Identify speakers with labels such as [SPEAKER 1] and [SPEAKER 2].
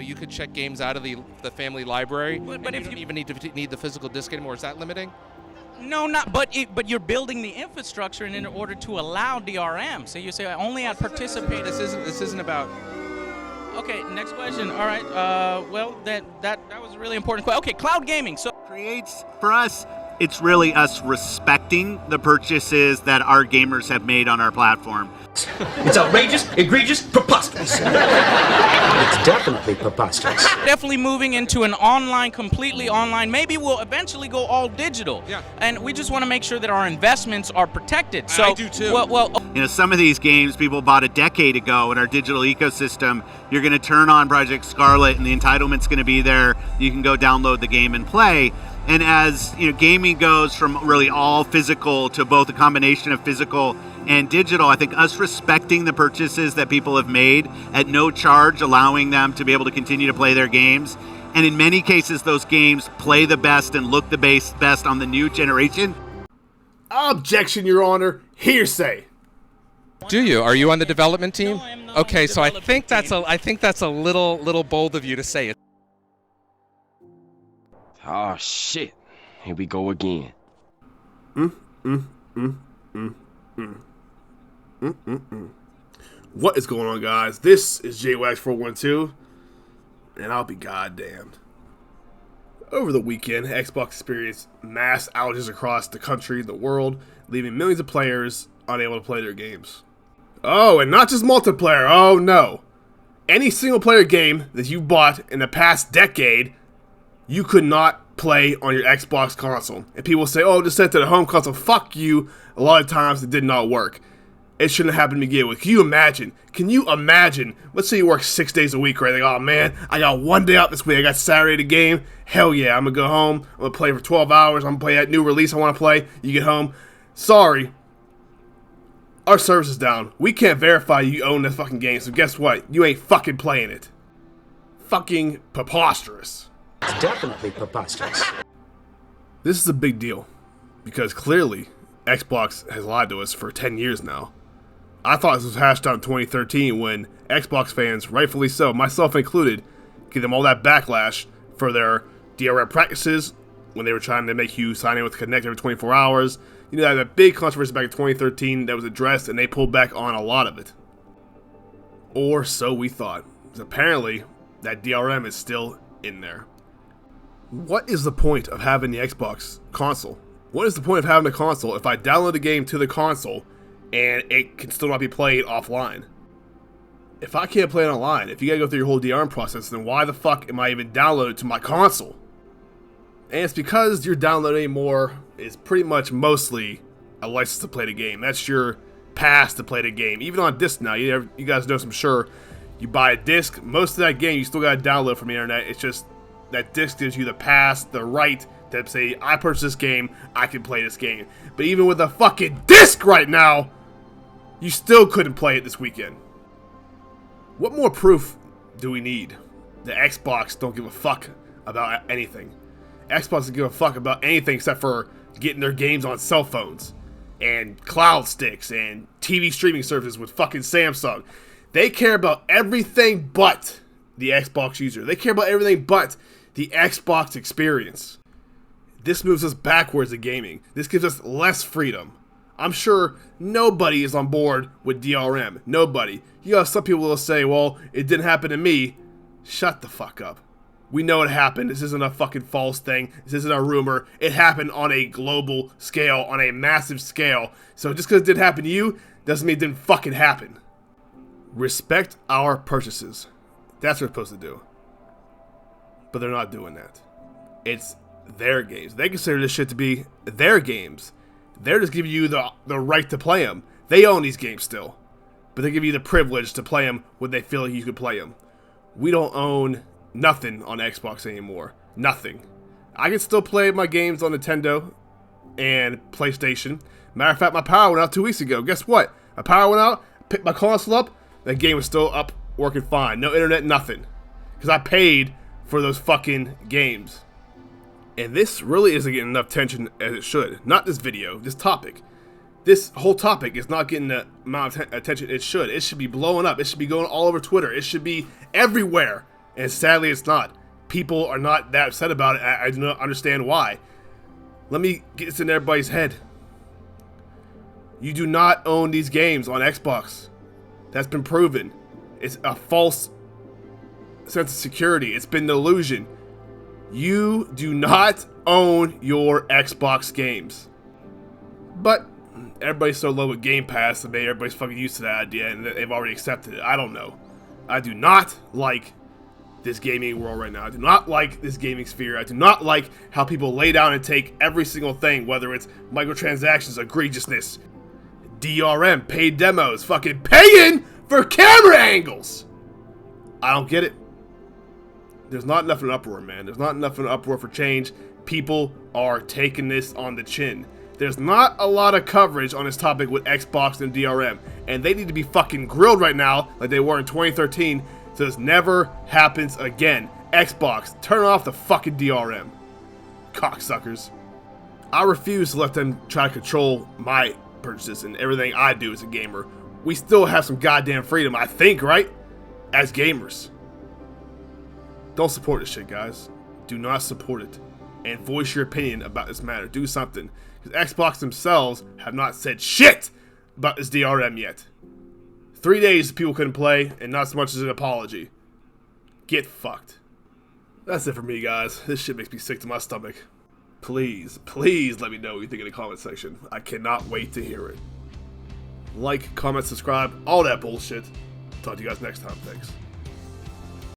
[SPEAKER 1] you could check games out of the family library,
[SPEAKER 2] but
[SPEAKER 1] if you don't even need the physical disc anymore. Is that limiting?
[SPEAKER 2] No, not. But you're building the infrastructure in order to allow DRM. So you say only at participate.
[SPEAKER 1] This isn't about.
[SPEAKER 2] Okay, next question. All right. Well, that was a really important question. Okay, cloud gaming. So
[SPEAKER 3] creates for us. It's really us respecting the purchases that our gamers have made on our platform.
[SPEAKER 4] It's outrageous, egregious, preposterous. It's definitely preposterous.
[SPEAKER 2] Definitely moving into an online, completely online. Maybe we'll eventually go all digital.
[SPEAKER 1] Yeah.
[SPEAKER 2] And we just want to make sure that our investments are protected. So
[SPEAKER 1] I do too.
[SPEAKER 2] Well,
[SPEAKER 3] Some of these games people bought a decade ago in our digital ecosystem. You're going to turn on Project Scarlet, and the entitlement's going to be there. You can go download the game and play. And as gaming goes from really all physical to both a combination of physical and digital, I think us respecting the purchases that people have made at no charge, allowing them to be able to continue to play their games, and in many cases those games play the best and look the best on the new generation.
[SPEAKER 5] Objection, Your Honor. Hearsay.
[SPEAKER 1] Do you? Are you on the development team?
[SPEAKER 2] No, I am not
[SPEAKER 1] Okay,
[SPEAKER 2] on the
[SPEAKER 1] so I
[SPEAKER 2] development
[SPEAKER 1] think that's
[SPEAKER 2] team.
[SPEAKER 1] I think that's a little bold of you to say it.
[SPEAKER 6] Oh shit. Here we go again.
[SPEAKER 5] What is going on, guys? This is JWax412, and I'll be goddamned. Over the weekend, Xbox experienced mass outages across the country, the world, leaving millions of players unable to play their games. Oh, and not just multiplayer, oh no. Any single-player game that you bought in the past decade, you could not play on your Xbox console. And people say, oh, just set to the home console. Fuck you. A lot of times it did not work. It shouldn't have happened to begin with. Can you imagine? Let's say you work 6 days a week, right? Like, oh man, I got one day out this week. I got Saturday the game. Hell yeah, I'm gonna go home. I'm gonna play for 12 hours. I'm gonna play that new release I wanna play. You get home. Sorry. Our service is down. We can't verify you own this fucking game, so guess what? You ain't fucking playing it. Fucking preposterous.
[SPEAKER 4] It's definitely preposterous.
[SPEAKER 5] This is a big deal, because clearly Xbox has lied to us for 10 years now. I thought this was hashed out in 2013 when Xbox fans, rightfully so, myself included, gave them all that backlash for their DRM practices when they were trying to make you sign in with Connect every 24 hours. You know, that big controversy back in 2013 that was addressed, and they pulled back on a lot of it. Or so we thought. Because apparently, that DRM is still in there. What is the point of having the Xbox console? What is the point of having a console if I download the game to the console and it can still not be played offline? If I can't play it online, if you gotta go through your whole DRM process, then why the fuck am I even downloaded to my console? And it's because your download anymore is pretty much mostly a license to play the game. That's your pass to play the game. Even on disc now, you guys know, I'm sure, you buy a disc, most of that game you still gotta download from the internet. It's just that disc gives you the pass, the right to say, I purchased this game, I can play this game. But even with a fucking disc right now, you still couldn't play it this weekend. What more proof do we need that Xbox don't give a fuck about anything? Xbox doesn't give a fuck about anything except for getting their games on cell phones and cloud sticks and TV streaming services with fucking Samsung. They care about everything but the Xbox user. They care about everything but the Xbox experience. This moves us backwards in gaming. This gives us less freedom. I'm sure nobody is on board with DRM. Nobody. You have some people will say, well, it didn't happen to me. Shut the fuck up. We know it happened. This isn't a fucking false thing. This isn't a rumor. It happened on a global scale, on a massive scale. So just because it didn't happen to you, doesn't mean it didn't fucking happen. Respect our purchases. That's what we're supposed to do. But they're not doing that. It's their games. They consider this shit to be their games. They're just giving you the right to play them. They own these games still. But they give you the privilege to play them when they feel like you could play them. We don't own nothing on Xbox anymore. Nothing. I can still play my games on Nintendo and PlayStation. Matter of fact, my power went out 2 weeks ago. Guess what? My power went out, picked my console up, that game was still up, working fine. No internet, nothing. Because I paid for those fucking games. And this really isn't getting enough attention as it should. Not this video, this topic. This whole topic is not getting the amount of attention it should. It should be blowing up. It should be going all over Twitter. It should be everywhere. And sadly, it's not. People are not that upset about it. I do not understand why. Let me get this in everybody's head. You do not own these games on Xbox. That's been proven. It's a false sense of security. It's been an illusion. You do not own your Xbox games. But everybody's so low with Game Pass that maybe everybody's fucking used to that idea and they've already accepted it. I don't know. I do not like this gaming world right now. I do not like this gaming sphere. I do not like how people lay down and take every single thing, whether it's microtransactions, egregiousness, DRM, paid demos, fucking paying for camera angles. I don't get it. There's not enough of an uproar, man. There's not enough of an uproar for change. People are taking this on the chin. There's not a lot of coverage on this topic with Xbox and DRM, and they need to be fucking grilled right now like they were in 2013 so this never happens again. Xbox, turn off the fucking DRM. Cocksuckers. I refuse to let them try to control my purchases and everything I do as a gamer. We still have some goddamn freedom, I think, right? As gamers. Don't support this shit, guys. Do not support it. And voice your opinion about this matter. Do something. Because Xbox themselves have not said shit about this DRM yet. 3 days people couldn't play, and not so much as an apology. Get fucked. That's it for me, guys. This shit makes me sick to my stomach. Please, please let me know what you think in the comment section. I cannot wait to hear it. Like, comment, subscribe, all that bullshit. Talk to you guys next time. Thanks.